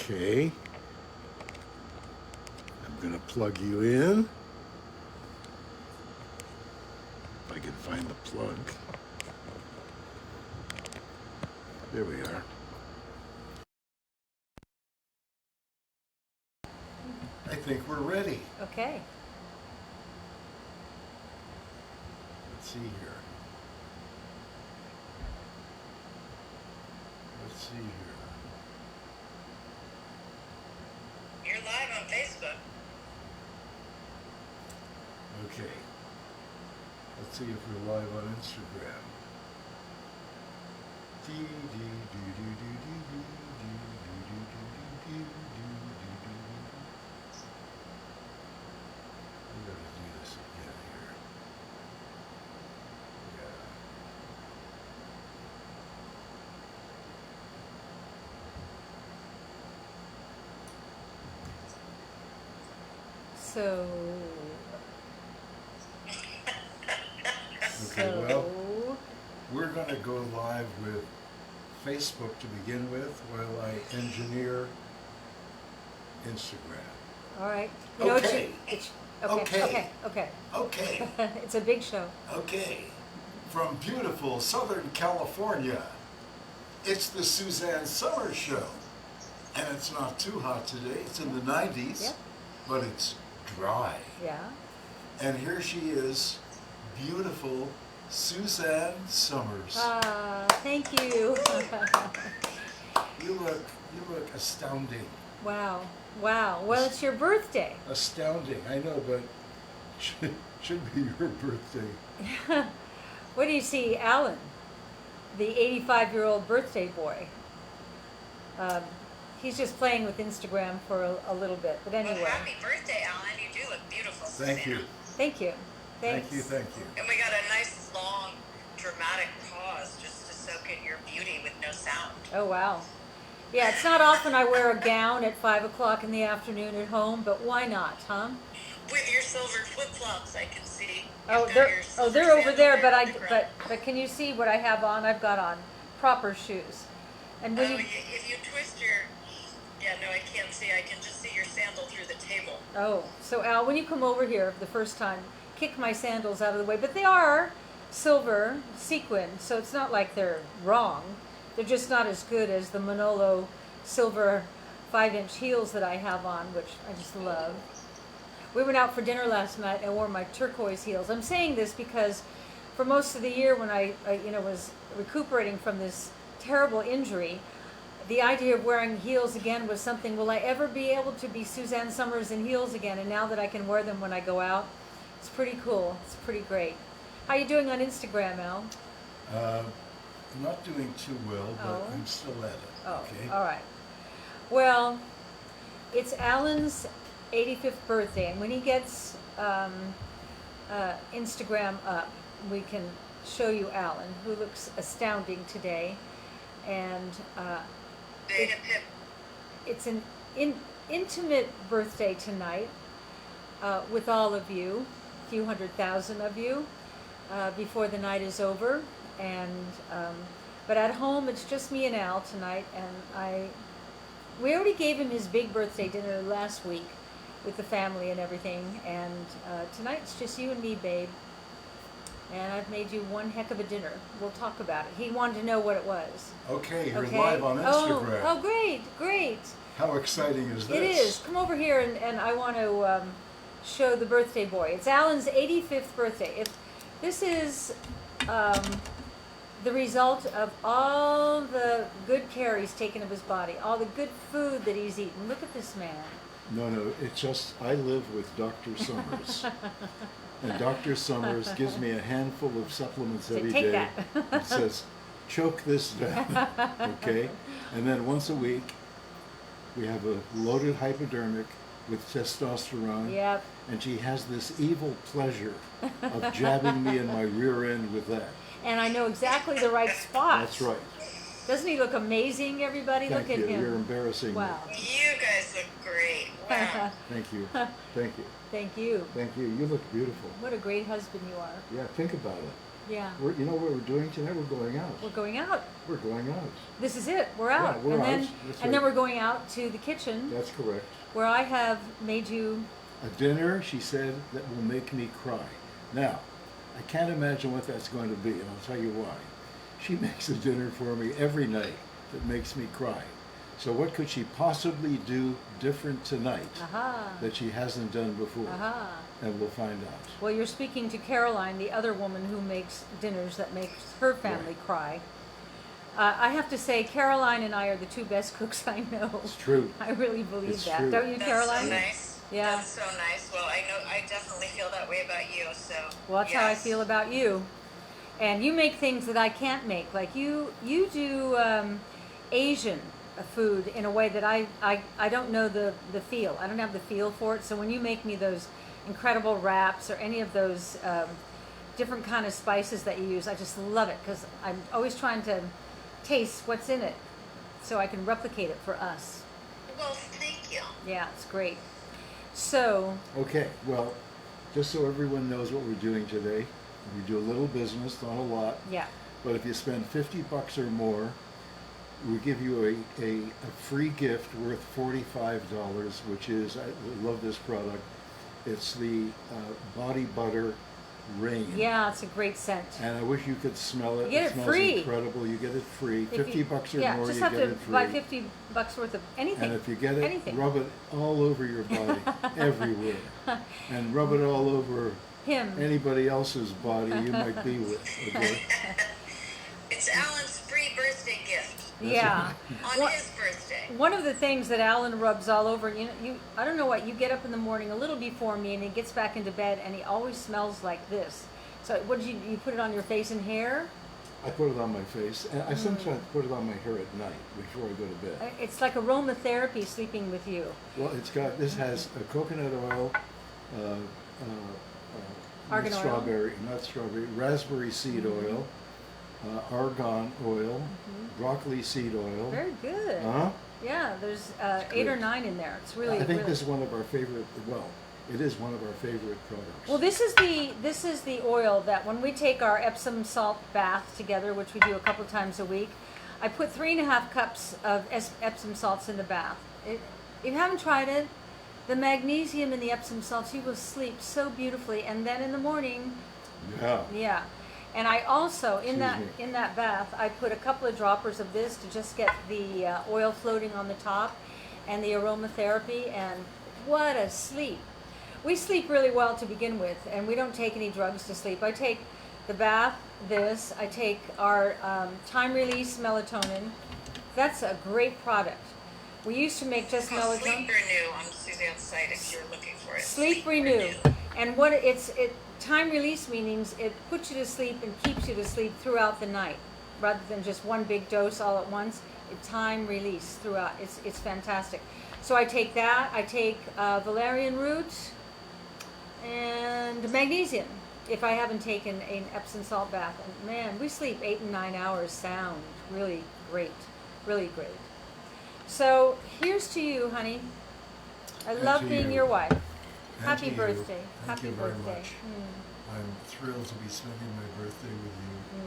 Okay. I'm gonna plug you in. If I can find the plug. There we are. I think we're ready. Okay. Let's see here. Let's see here. You're live on Facebook. Okay. Let's see if we're live on Instagram. We gotta do this again here. Yeah. So. Okay, well, we're gonna go live with Facebook to begin with while I engineer Instagram. All right. Okay. Okay. Okay, It's a big show. okay. From beautiful Southern California, it's the Suzanne Summers Show. And it's not too hot today. It's in the 90s, Yep. but it's dry. Yeah. And here she is, beautiful Suzanne Summers. Thank you. You look astounding. Wow. Well, it's your birthday. Astounding, I know, but should be your birthday. What do you see, Alan, the 85-year-old birthday boy? He's just playing with Instagram for a little bit, but Well, anyway. happy birthday, Alan. You do look beautiful. Thank you. Thank you. Thanks. Thank you, thank you. And we got a nice, long, dramatic pause just to soak in your beauty with no sound. Oh, wow. Yeah, it's not often I wear a gown at 5 o'clock in the afternoon at home, but why not, huh? With your silver flip-flops, I can see. Oh, You've got they're your silver they're over sandals there, on the ground. but can you see what I have on? I've got on proper shoes. And when Oh, you if you twist your... Yeah, no, I can't see. I can just see your sandal through the table. Oh, so Al, when you come over here the first time, kick my sandals out of the way. But they are silver sequin, so it's not like they're wrong. They're just not as good as the Manolo silver 5-inch heels that I have on, which I just love. We went out for dinner last night and I wore my turquoise heels. I'm saying this because for most of the year when I was recuperating from this terrible injury, the idea of wearing heels again was something, will I ever be able to be Suzanne Summers in heels again? And now that I can wear them when I go out, it's pretty cool. It's pretty great. How you doing on Instagram, Al? Not doing too well, but Oh. I'm still at it. Oh, Okay. all right. Well, it's Alan's 85th birthday, and when he gets Instagram up, we can show you Alan, who looks astounding today. And Big and hip. it's an intimate birthday tonight with all of you, a few 100,000 of you, before the night is over. And but at home, it's just me and Al tonight, and we already gave him his big birthday dinner last week with the family and everything, and tonight it's just you and me, babe. And I've made you one heck of a dinner. We'll talk about it. He wanted to know what it was. Okay, you're Okay? live on Instagram. Oh, great. How exciting is this? It is. Come over here, and I want to show the birthday boy. It's Alan's 85th birthday. This is the result of all the good care he's taken of his body, all the good food that he's eaten. Look at this man. No, it's just I live with Dr. Summers. And Dr. Summers gives me a handful of supplements So every take day. that. It says, choke this down, okay? And then once a week, we have a loaded hypodermic with testosterone. Yep. And she has this evil pleasure of jabbing me in my rear end with that. And I know exactly the right spots. That's right. Doesn't he look amazing, everybody? Thank Look you. at him. You're embarrassing Wow. You guys look great. Wow. me. Thank you. Thank you. Thank you. Thank you. You look beautiful. What a great husband you are. Yeah, think about it. Yeah. You know what we're doing tonight? We're going out. We're going out. We're going out. This is it. We're out. Yeah, we're and out. then That's and then right. we're going out to the kitchen That's correct. where I have made you. A dinner, she said, that will make me cry. Now, I can't imagine what that's going to be, and I'll tell you why. She makes a dinner for me every night that makes me cry. So what could she possibly do different tonight Aha. that she hasn't done before? Aha. And we'll find out. Well, you're speaking to Caroline, the other woman who makes dinners that makes her family cry. I have to say, Caroline and I are the two best cooks I know. It's true. I really believe It's that. true. Don't you, That's Caroline? so nice. Yeah. That's so nice. Well, I know I definitely feel that way about you. So. Well, that's how I yes. feel about you. And you make things that I can't make. Like you do Asian food in a way that I don't know the feel. I don't have the feel for it. So when you make me those incredible wraps or any of those different kind of spices that you use, I just love it because I'm always trying to taste what's in it so I can replicate it for us. Well, thank you. Yeah, it's great. So, Okay, well, just so everyone knows what we're doing today, we do a little business, not a lot, yeah. but if you spend $50 or more, we give you a free gift worth $45, which is, I love this product, it's the Body Butter Rain. Yeah, it's a great scent. And I wish you could smell it. You get it smells free. incredible. You get it free. If you- $50 or yeah, more, just you have get to it free. buy $50 worth of anything. And if you get it, anything. rub it all over your body, everywhere. And rub it all over Him. anybody else's body you might be with. Okay? It's Alan's free birthday gift Yeah. on What- his birthday. One of the things that Alan rubs all over, I don't know what, you get up in the morning a little before me and he gets back into bed and he always smells like this. So what did you put it on your face and hair? I put it on my face, and I sometimes put it on my hair at night before I go to bed. It's like aromatherapy sleeping with you. Well, this has a coconut oil, Argan oil. not strawberry, raspberry seed oil, argan oil, broccoli seed oil. Very good. Huh? Yeah, there's It's 8 or great. 9 in there. It's really, I think really. this is one of our favorite. Well, it is one of our favorite products. Well, this is the oil that when we take our Epsom salt bath together, which we do a couple times a week, I put 3.5 cups of Epsom salts in the bath. If you haven't tried it, the magnesium in the Epsom salts, you will sleep so beautifully, and then in the morning, Yeah. yeah. And I also in Excuse me. that bath, I put a couple of droppers of this to just get the oil floating on the top, and the aromatherapy, and what a sleep. We sleep really well to begin with, and we don't take any drugs to sleep. I take the bath, this. I take our time-release melatonin. That's a great product. We used to make just It's called melatonin. Sleep Renew on Suzanne's site if you're looking for it. Sleep Renew. And what time release means it puts you to sleep and keeps you to sleep throughout the night, rather than just one big dose all at once. It time release throughout. It's fantastic. So I take that. I take valerian root and magnesium if I haven't taken an Epsom salt bath. And man, we sleep 8 and 9 hours sound. Really great. Really great. So here's to you, honey. I And love to being you. your wife. And Happy to you. birthday. Thank Happy you very birthday. much. I'm thrilled to be spending my birthday with you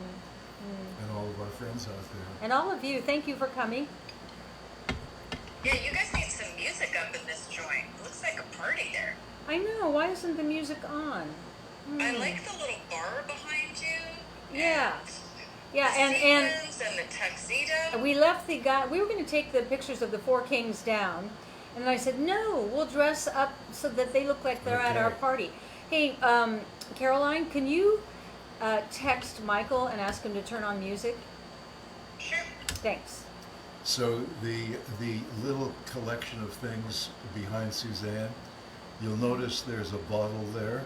and all of our friends out there. And all of you, thank you for coming. Yeah, you guys need some music up in this joint. It looks like a party there. I know, why isn't the music on? I like the little bar behind you. Yeah. Yeah, The and sequins and the tuxedo. we left the guy, we were going to take the pictures of the 4 kings down. And then I said, no, we'll dress up so that they look like they're at our Okay. party. Hey, Caroline, can you text Michael and ask him to turn on music? Sure. Thanks. So the little collection of things behind Suzanne, you'll notice there's a bottle there.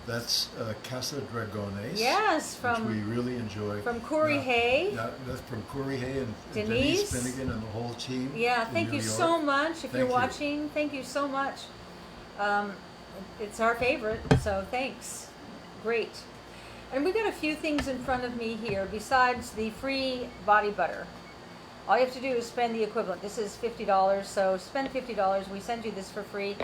That's Casa Dragones. Yes, which we really enjoy. from Corey Now- Hay. now, that's from Corey Hay and Denise. Finnegan and the whole team. Yeah, in thank New you York. so much. If Thank you're you. watching, thank you so much. It's our favorite, so thanks. Great. And we got a few things in front of me here besides the free body butter. All you have to do is spend the equivalent. This is $50, so spend $50. We send you this for free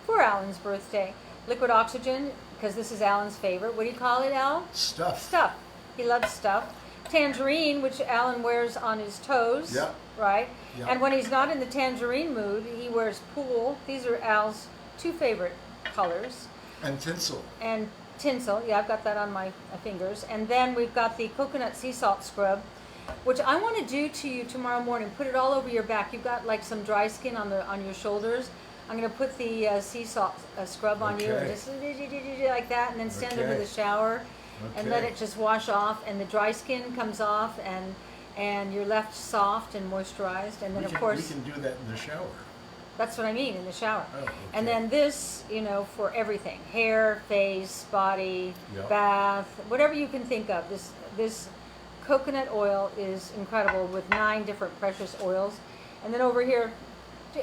for Alan's birthday. Liquid oxygen, because this is Alan's favorite. What do you call it, Al? Stuff. Stuff. He loves stuff. Tangerine, which Alan wears on his toes. Yeah. Right? Yeah. And when he's not in the tangerine mood, he wears pool. These are Al's two favorite colors. And tinsel. And tinsel. Yeah, I've got that on my fingers. And then we've got the coconut sea salt scrub, which I want to do to you tomorrow morning. Put it all over your back. You've got like some dry skin on your shoulders. I'm going to put the sea salt scrub on you and Okay. just like that, and then stand under Okay. the shower and let Okay. it just wash off, and the dry skin comes off, and you're left soft and moisturized. And then of course we can do that in the shower. that's what I mean, in the shower. Oh, okay. And then this, for everything, hair, face, body, Yep. bath, whatever you can think of. This coconut oil is incredible with 9 different precious oils. And then over here,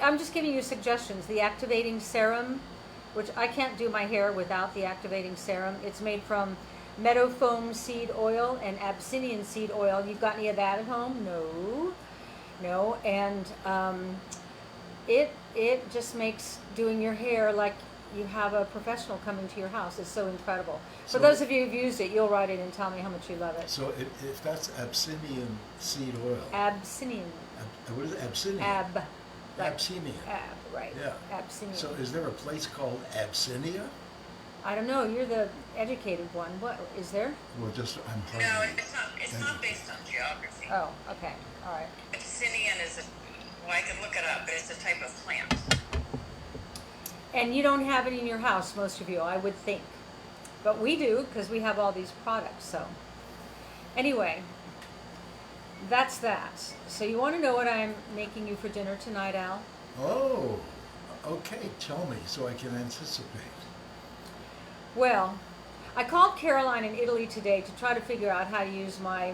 I'm just giving you suggestions. The activating serum, which I can't do my hair without the activating serum. It's made from meadow foam seed oil and Abyssinian seed oil. You've got any of that at home? No. And it just makes doing your hair like you have a professional coming to your house. It's so incredible. For So- those of you who've used it, you'll write it and tell me how much you love it. So if that's Abyssinian seed oil, Abyssinian. what is it? Abyssinian? Ab. Like Abyssinian. Ab, right. Yeah. Abyssinian. So is there a place called Abyssinia? I don't know. You're the educated one. What is there? Well, I'm No, hungry. it's not. It's not based on geography. Oh, okay. All right. Abyssinian is well, I could look it up, but it's a type of plant. And you don't have it in your house, most of you, I would think. But we do, because we have all these products. So anyway, that's that. So you want to know what I'm making you for dinner tonight, Al? Oh, okay. Tell me so I can anticipate. Well, I called Caroline in Italy today to try to figure out how to use my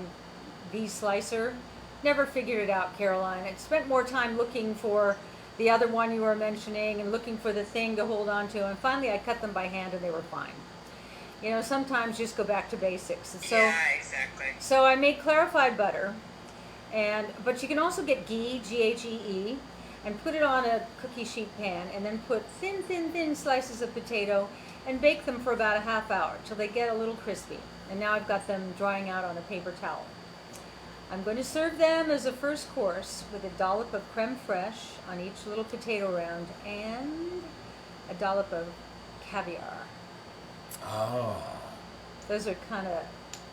bee slicer. Never figured it out, Caroline. I spent more time looking for the other one you were mentioning and looking for the thing to hold on to, and finally I cut them by hand and they were fine. Sometimes just go back to basics. And so, Yeah, exactly. so I made clarified butter, but you can also get ghee, Ghee, and put it on a cookie sheet pan, and then put thin slices of potato and bake them for about a half hour till they get a little crispy. And now I've got them drying out on a paper towel. I'm going to serve them as a first course with a dollop of creme fraiche on each little potato round and a dollop of caviar. Ah, Those are kind of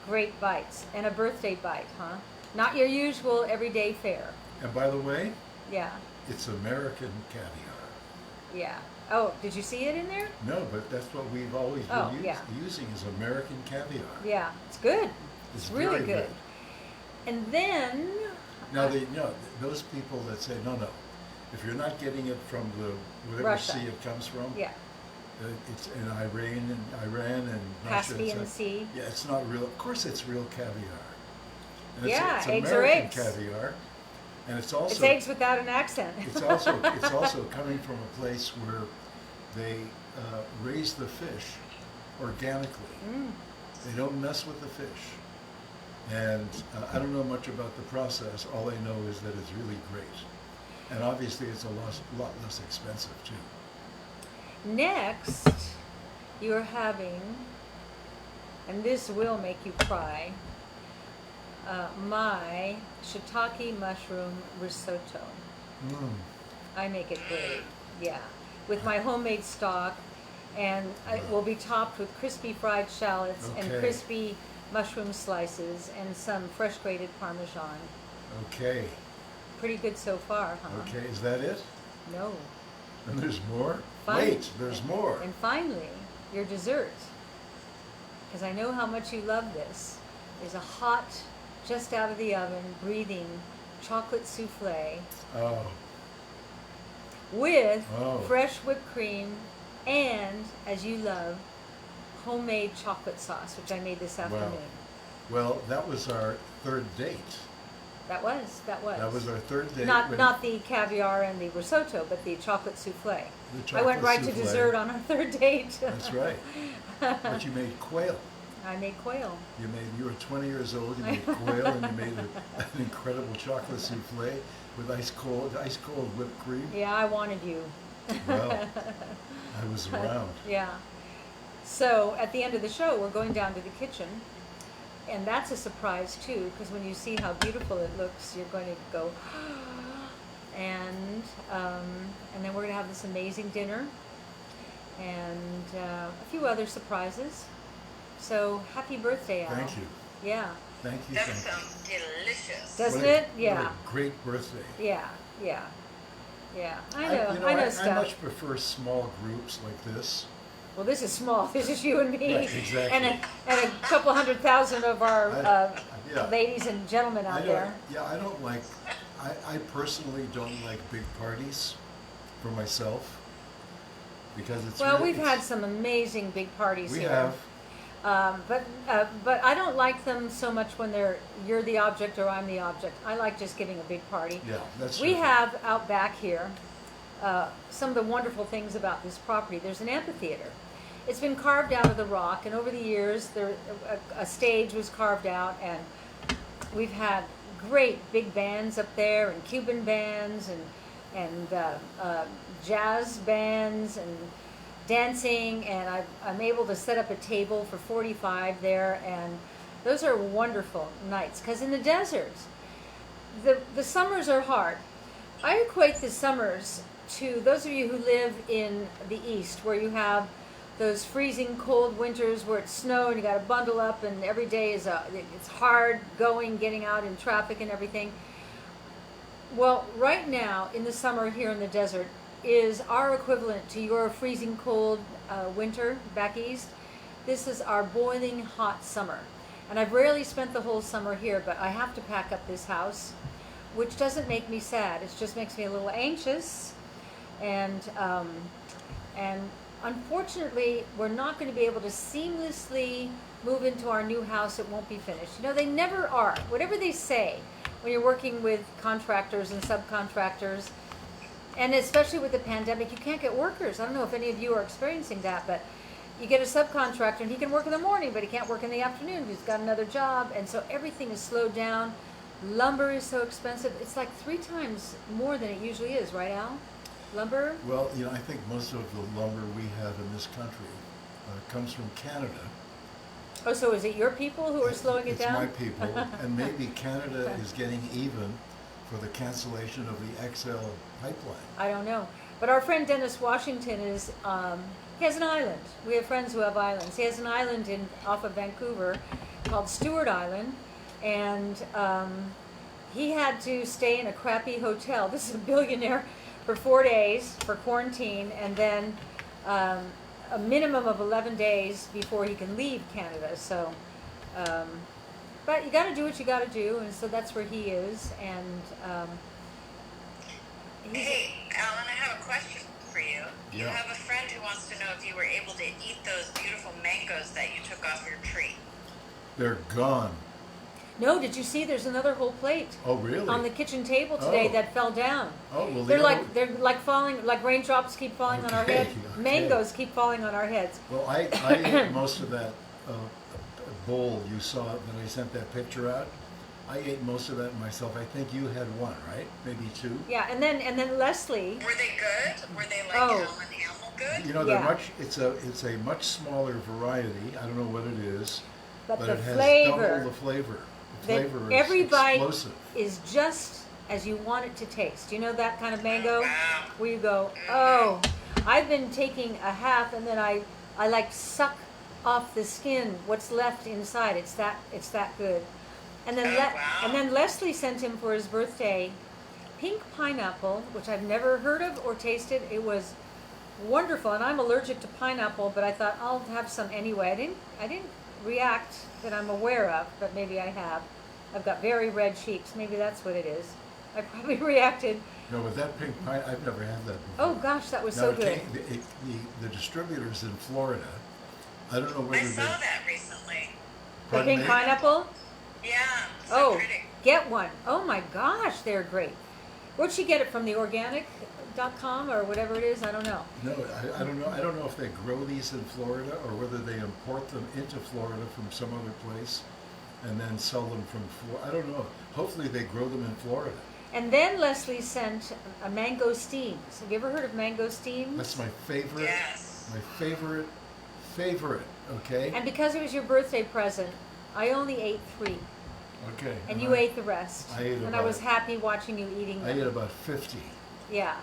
great bites. And a birthday bite, huh? Not your usual everyday fare. and by the way, Yeah, it's American caviar. yeah. Oh, did you see it in there? No, but that's what we've always been Oh, yeah. using is American caviar. Yeah, it's good. It's really very good. good. And then, Now, those people that say, no, if you're not getting it from the whatever Russia. sea it comes from, yeah, it's in Iran and Russia. Caspian Sea. Yeah, it's not real. Of course, it's real caviar. And Yeah, it's eggs are American eggs. caviar, and it's also it's eggs without an accent. it's also coming from a place where they raise the fish organically. Mm. They don't mess with the fish. And I don't know much about the process. All I know is that it's really great. And obviously it's a lot less expensive too. Next, you're having, and this will make you cry, my shiitake mushroom risotto. Mm. I make it great, yeah, with my homemade stock, and it will be topped with crispy fried shallots and Okay. crispy mushroom slices and some fresh grated Parmesan. Okay. Pretty good so far, huh? Okay, is that it? No. And there's more? Fine. Wait, there's more. And finally, your dessert, because I know how much you love this, is a hot, just out of the oven, breathing chocolate souffle Oh, with Oh. fresh whipped cream and, as you love, homemade chocolate sauce, which I made this afternoon. well, that was our third date. That was. That was our third date. Not when- not the caviar and the risotto, but the chocolate souffle. The I went chocolate right to souffle. dessert on our third date. That's right. But you made quail. I made quail. You were 20 years old, you made quail, and you made an incredible chocolate souffle with ice cold whipped cream. Yeah, I wanted you. Well, I was around. Yeah. So at the end of the show, we're going down to the kitchen and that's a surprise too, because when you see how beautiful it looks, you're going to go, and then we're going to have this amazing dinner, and a few other surprises. So happy birthday, Al. Thank you. Yeah. Thank you. That thank you. sounds delicious. Doesn't What a- it? Yeah. What a great birthday. Yeah. Yeah. Yeah. I know. you know, I know I stuff. much prefer small groups like this. Well, this is small. This is you and me, Right, exactly. and a couple 100,000 of our Yeah. ladies and gentlemen out there. I don't like, I personally don't like big parties for myself because it's Well, really- we've had some amazing big parties We here. have. But I don't like them so much when you're the object or I'm the object. I like just giving a big party. Yeah, that's We different. have out back here some of the wonderful things about this property. There's an amphitheater. It's been carved out of the rock, and over the years, a stage was carved out, and we've had great big bands up there, and Cuban bands, and jazz bands, and dancing, and I'm able to set up a table for 45 there, and those are wonderful nights. Because in the deserts, the summers are hard. I equate the summers to those of you who live in the east, where you have those freezing cold winters where it's snow and you got to bundle up, and every day it's hard going, getting out in traffic and everything. Well, right now in the summer here in the desert is our equivalent to your freezing cold winter back east. This is our boiling hot summer. And I've rarely spent the whole summer here, but I have to pack up this house, which doesn't make me sad. It just makes me a little anxious. And unfortunately, we're not going to be able to seamlessly move into our new house. It won't be finished. You know, they never are. Whatever they say when you're working with contractors and subcontractors, and especially with the pandemic, you can't get workers. I don't know if any of you are experiencing that, but you get a subcontractor and he can work in the morning, but he can't work in the afternoon. He's got another job, and so everything is slowed down. Lumber is so expensive. It's like 3 times more than it usually is, right, Al? Lumber? Well, you know, I think most of the lumber we have in this country comes from Canada. Oh, so is it your people who are slowing it down? It's my people, and maybe Canada is getting even for the cancellation of the XL pipeline. I don't know. But our friend Dennis Washington is, he has an island. We have friends who have islands. He has an island off of Vancouver called Stewart Island, and he had to stay in a crappy hotel. This is a billionaire for 4 days for quarantine, and then a minimum of 11 days before he can leave Canada. So, but you got to do what you got to do, and so that's where he is. And Hey, Alan, I have a question for you. You Yeah. have a friend who wants to know if you were able to eat those beautiful mangoes that you took off your tree. They're gone. no, did you see? There's another whole plate Oh, really? on the kitchen table today Oh. that fell down. Oh, well, They're they like falling, like raindrops keep falling on our Okay, head. okay. Mangoes keep falling on our heads. Well, I ate most of that bowl you saw that I sent that picture out. I ate most of that myself. I think you had one, right? Maybe 2. Yeah, and then Leslie. Were they good? Were they like Oh. Alan Animal good? You know, they're Yeah. it's a much smaller variety. I don't know what it is, But the it has flavor, double the flavor. The that flavor is every bite explosive. is just as you want it to taste. You know that kind of mango? Wow. Where you go, oh, I've been taking a half and then I like suck off the skin, what's left inside. It's that good. And then Oh, wow. and then Leslie sent him for his birthday pink pineapple, which I've never heard of or tasted. It was wonderful, and I'm allergic to pineapple, but I thought I'll have some anyway. I didn't react that I'm aware of, but maybe I have. I've got very red cheeks. Maybe that's what it is. I probably reacted. No, but that pink pine, I've never had that before. Oh gosh, that was Now, so it good. came- the distributors in Florida, I don't know I whether saw they... that recently. The Pardon pink me? pineapple? Yeah. So Oh, pretty. get one. Oh my gosh, they're great. Where'd she get it from? The organic.com or whatever it is? I don't know. No, I don't know. I don't know if they grow these in Florida or whether they import them into Florida from some other place and then sell them from Florida. I don't know. Hopefully they grow them in Florida. And then Leslie sent a mango steams. Have you ever heard of mango steams? That's my favorite. Yes. My favorite. Okay. And because it was your birthday present, I only ate 3, Okay. and you ate the rest. I ate and I was about- happy watching you eating I them. ate about 50. Yeah.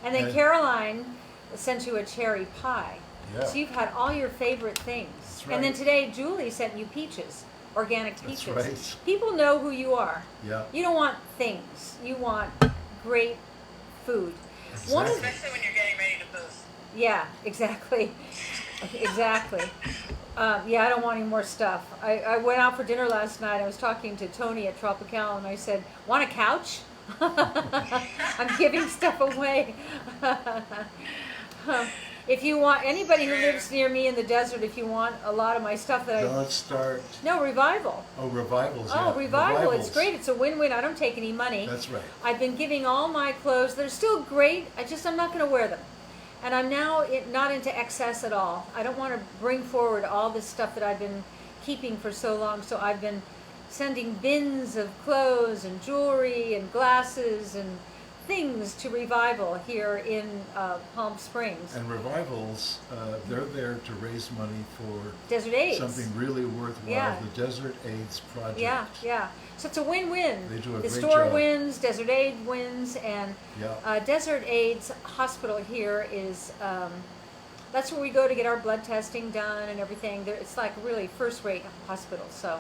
And then And- Caroline sent you a cherry pie. Yeah. So you've had all your favorite things. That's And then right. today Julie sent you peaches, organic That's peaches. right. People know who you are. Yeah. You don't want things. You want great food. Exactly. One of Especially when you're getting ready to move. Yeah, exactly. Exactly. Yeah, I don't want any more stuff. I went out for dinner last night. I was talking to Tony at Tropical, and I said, "Want a couch?" I'm giving stuff away. If you want, anybody who lives near me in the desert, if you want a lot of my stuff that I... Don't start. No, Revival. Oh, revivals. Oh, yeah. Revival. It's Revivals. great. It's a win-win. I don't take any money. That's right. I've been giving all my clothes. They're still great. I'm not going to wear them. And I'm now not into excess at all. I don't want to bring forward all this stuff that I've been keeping for so long. So I've been sending bins of clothes and jewelry and glasses and things to Revival here in Palm Springs. And revivals, they're there to raise money for Desert AIDS. something really worthwhile. Yeah. The Desert AIDS Project. Yeah, yeah. So it's a win-win. They do a The great store job. wins, Desert Aid wins, and Yeah. Desert AIDS Hospital here is, that's where we go to get our blood testing done and everything. It's like really first-rate hospital. So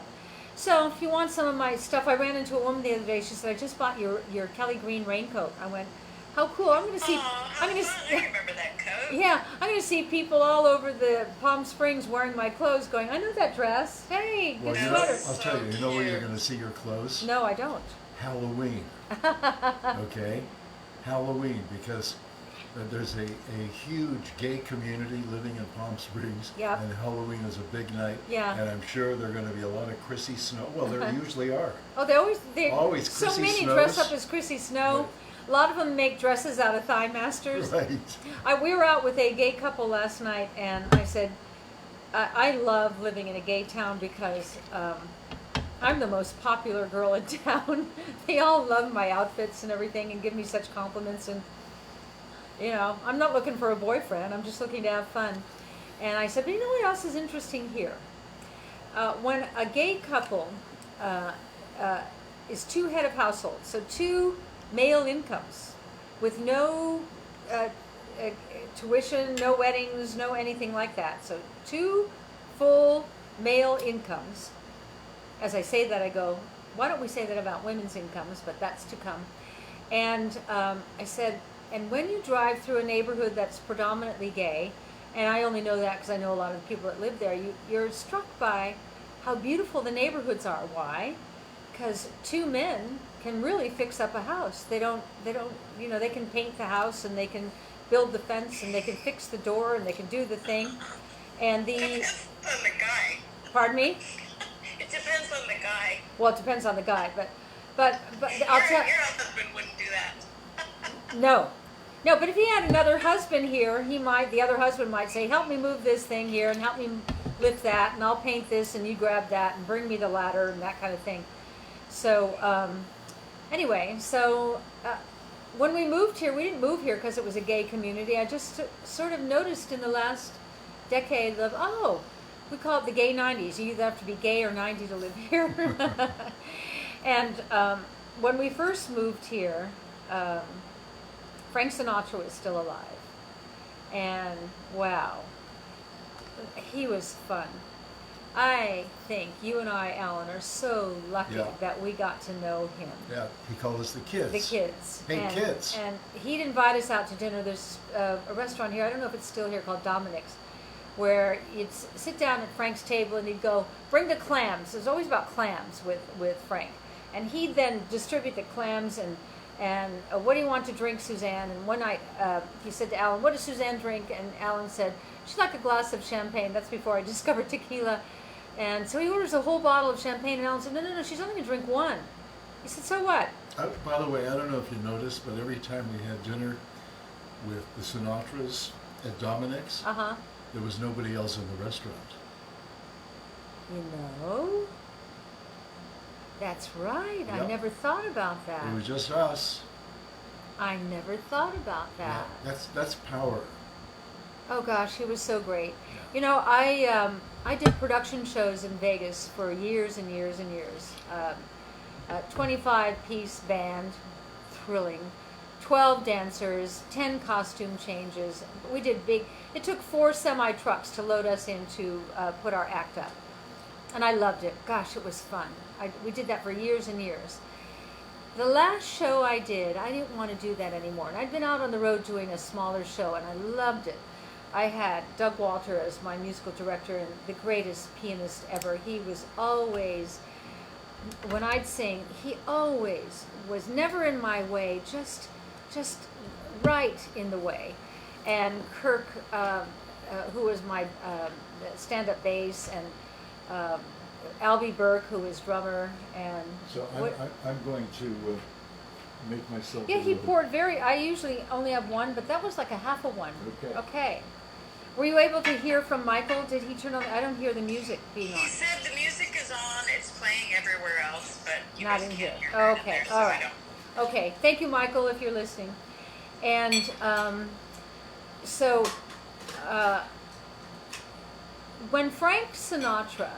if you want some of my stuff, I ran into a woman the other day. She said, "I just bought your Kelly Green raincoat." I went, "How cool! I'm going to see." Aw, I'm going how fun. I remember that coat. Yeah, I'm going to see people all over the Palm Springs wearing my clothes, going, "I know that dress. Hey, Well, good you know, sweater." I'll tell you, you know where you're cute. going to see your clothes? No, I don't. Halloween. Okay? Halloween, because there's a huge gay community living in Palm Springs. Yep. And Halloween is a big night. Yeah. And I'm sure there are going to be a lot of Chrissy Snow. Well, there usually are. Oh, they Always so Chrissy many dress Snows. up as Chrissy Snow. Right. A lot of them make dresses out of Thigh Masters. Right. We were out with a gay couple last night, and I said, I love living in a gay town because I'm the most popular girl in town. They all love my outfits and everything and give me such compliments. And, you know, I'm not looking for a boyfriend. I'm just looking to have fun. And I said, but you know what else is interesting here? When a gay couple is 2 head of household, so 2 male incomes with no tuition, no weddings, no anything like that. So 2 full male incomes. As I say that, I go, why don't we say that about women's incomes? But that's to come. And I said, and when you drive through a neighborhood that's predominantly gay, and I only know that because I know a lot of the people that live there, you're struck by how beautiful the neighborhoods are. Why? Because 2 men can really fix up a house. They don't, you know, they can paint the house and they can build the fence and they can fix the door and they can do the thing. And It the, depends on the guy. pardon me? It depends on the guy. Well, it depends on the guy, but I'll Your tell. husband wouldn't do that. No, but if he had another husband here, the other husband might say, help me move this thing here and help me lift that and I'll paint this and you grab that and bring me the ladder and that kind of thing. So, anyway, when we moved here, we didn't move here because it was a gay community. I just sort of noticed in the last decade of, we call it the gay 90s. You either have to be gay or 90 to live here. And when we first moved here, Frank Sinatra was still alive. And wow, he was fun. I think you and I, Alan, are so lucky Yeah. that we got to know him. Yeah, he called us the kids. The kids. Hey, and, kids. And he'd invite us out to dinner. There's a restaurant here, I don't know if it's still here, called Dominic's, where you'd sit down at Frank's table and he'd go, bring the clams. It was always about clams with Frank. And he'd then distribute the clams and what do you want to drink, Suzanne? And one night he said to Alan, what does Suzanne drink? And Alan said, she'd like a glass of champagne. That's before I discovered tequila. And so he orders a whole bottle of champagne, and Alan said, no, she's only going to drink 1. He said, so what? By the way, I don't know if you noticed, but every time we had dinner with the Sinatras at Dominic's, Uh-huh. there was nobody else in the restaurant. You know, that's right. I Yep. never thought about that. It was just us. I never thought about that. Yeah, that's power. Oh gosh, he was so great. Yeah. You know, I did production shows in Vegas for years and years and years. A 25-piece band, thrilling. 12 dancers, 10 costume changes. We did big. It took 4 semi-trucks to load us in to put our act up. And I loved it. Gosh, it was fun. We did that for years and years. The last show I did, I didn't want to do that anymore. And I'd been out on the road doing a smaller show, and I loved it. I had Doug Walter as my musical director and the greatest pianist ever. He was always, when I'd sing, he always was never in my way, just right in the way. And Kirk, who was my stand-up bass, and Albie Burke, who was drummer, and So I'm going to make myself. yeah, a he little- poured I usually only have one, but that was like a half a one. Okay. Okay. Were you able to hear from Michael? Did he turn on? I don't hear the music being on. He said the music is on, it's playing everywhere else, but you Not guys in can't here. hear it in Okay, there, so all I right. don't. Okay, thank you, Michael, if you're listening. And so, when Frank Sinatra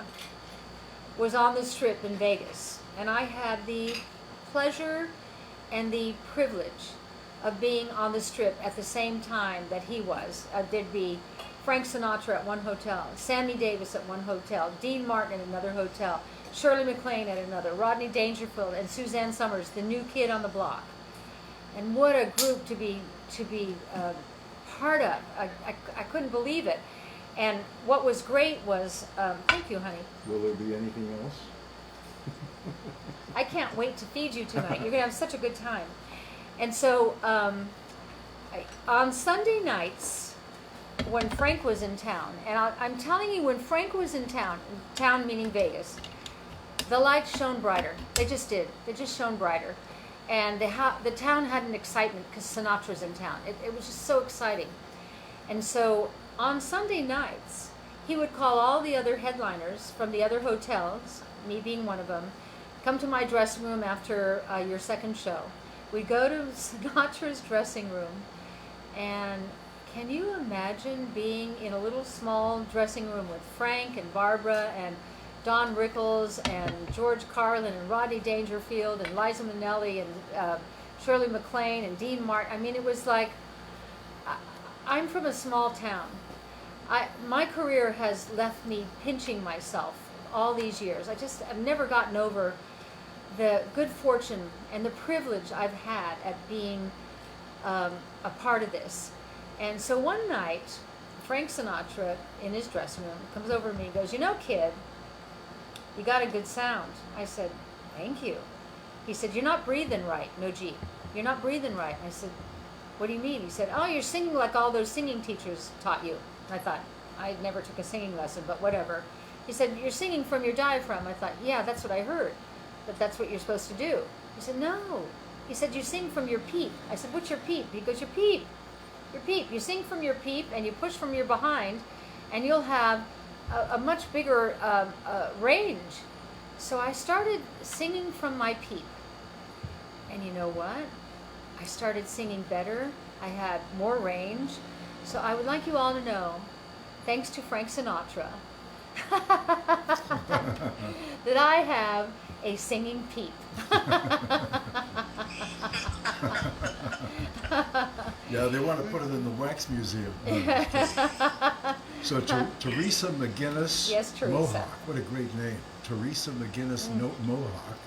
was on the Strip in Vegas, and I had the pleasure and the privilege of being on the Strip at the same time that he was, there'd be Frank Sinatra at one hotel, Sammy Davis at one hotel, Dean Martin at another hotel, Shirley MacLaine at another, Rodney Dangerfield and Suzanne Summers, the new kid on the block. And what a group to be part of. I couldn't believe it. And what was great was, thank you, honey. Will there be anything else? I can't wait to feed you tonight. You're going to have such a good time. And so on Sunday nights, when Frank was in town, and I'm telling you, when Frank was in town meaning Vegas, the lights shone brighter. They just did. They just shone brighter. And the town had an excitement because Sinatra's in town. It was just so exciting. And so on Sunday nights, he would call all the other headliners from the other hotels, me being one of them, come to my dressing room after your second show. We'd go to Sinatra's dressing room, and can you imagine being in a little small dressing room with Frank and Barbara and Don Rickles and George Carlin and Rodney Dangerfield and Liza Minnelli and Shirley MacLaine and Dean Martin. I mean, it was like, I'm from a small town. My career has left me pinching myself all these years. I've never gotten over the good fortune and the privilege I've had at being a part of this. And so one night, Frank Sinatra, in his dressing room, comes over to me and goes, "You know, kid, you got a good sound." I said, "Thank you." He said, "You're not breathing right." No G. "You're not breathing right." I said, "What do you mean?" He said, "Oh, you're singing like all those singing teachers taught you." I thought, I never took a singing lesson, but whatever. He said, "You're singing from your diaphragm." I thought, yeah, that's what I heard, but that's what you're supposed to do. He said, "No." He said, "You sing from your peep." I said, "What's your peep?" He goes, "Your peep. Your peep. You sing from your peep and you push from your behind, and you'll have a much bigger range." So I started singing from my peep. And you know what? I started singing better. I had more range. So I would like you all to know, thanks to Frank Sinatra, that I have a singing peep. Yeah, they want to put it in the Wax Museum. So Teresa McGinnis Yes, Teresa. Mohawk, what a great name. Teresa McGinnis Mohawk.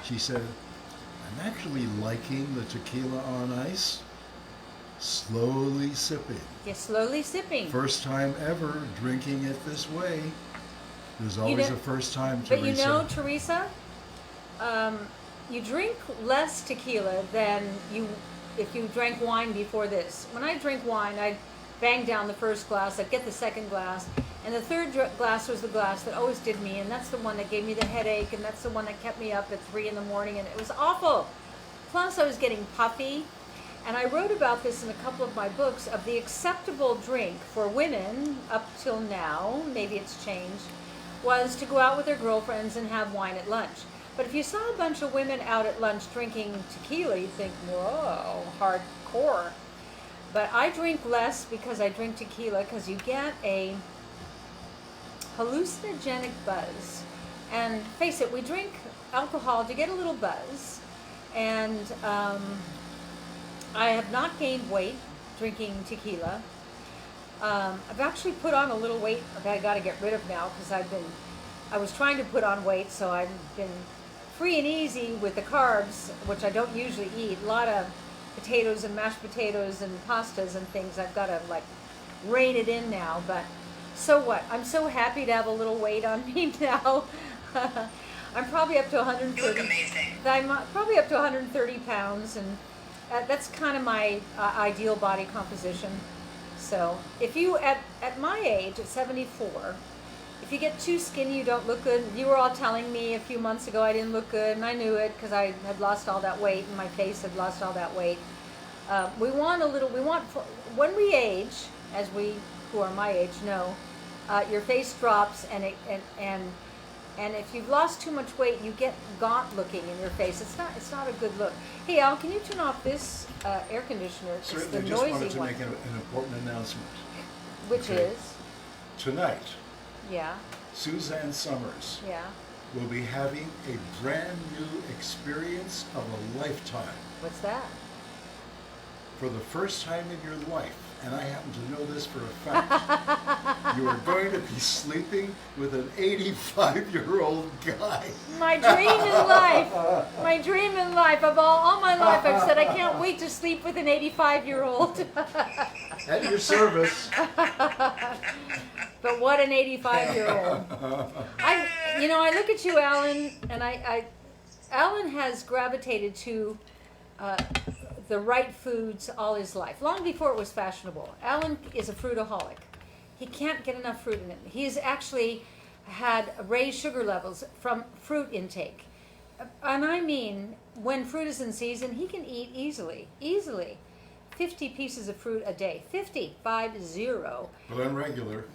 She said, "I'm actually liking the tequila on ice, slowly sipping. You're slowly sipping. First time ever drinking it this way." There's always know- a first time, But Teresa. you know, Teresa, you drink less tequila than if you drank wine before this. When I drink wine, I'd bang down the first glass, I'd get the second glass, and the third glass was the glass that always did me, and that's the one that gave me the headache, and that's the one that kept me up at 3 in the morning, and it was awful. Plus, I was getting puffy, and I wrote about this in a couple of my books of the acceptable drink for women up till now, maybe it's changed, was to go out with their girlfriends and have wine at lunch. But if you saw a bunch of women out at lunch drinking tequila, you'd think, whoa, hardcore. But I drink less because I drink tequila, because you get hallucinogenic buzz. And face it, we drink alcohol to get a little buzz. And I have not gained weight drinking tequila. I've actually put on a little weight that I got to get rid of now because I was trying to put on weight, so I've been free and easy with the carbs, which I don't usually eat. A lot of potatoes and mashed potatoes and pastas and things. I've got to like rein it in now, but so what? I'm so happy to have a little weight on me now. I'm probably up to You look 130. amazing. I'm probably up to 130 pounds, and that's kind of my ideal body composition. So if you, at my age, at 74, if you get too skinny, you don't look good. You were all telling me a few months ago I didn't look good, and I knew it because I had lost all that weight, and my face had lost all that weight. When we age, as we who are my age know, your face drops, and if you've lost too much weight, you get gaunt looking in your face. It's not a good look. Hey Al, can you turn off this air conditioner? It's the Certainly, just noisy wanted to one. make an important announcement. Which Okay. is, Tonight, yeah, Suzanne Summers yeah. will be having a brand new experience of a lifetime. What's that? For the first time in your life, and I happen to know this for a fact, you are going to be sleeping with an 85-year-old guy. My dream in life. My dream in life. Of all my life, I've said I can't wait to sleep with an 85-year-old. At your service. But what an 85-year-old. I look at you, Alan, and Alan has gravitated to the right foods all his life, long before it was fashionable. Alan is a fruitaholic. He can't get enough fruit in him. He's actually had raised sugar levels from fruit intake. And I mean, when fruit is in season, he can eat easily 50 pieces of fruit a day. 50. But I'm regular.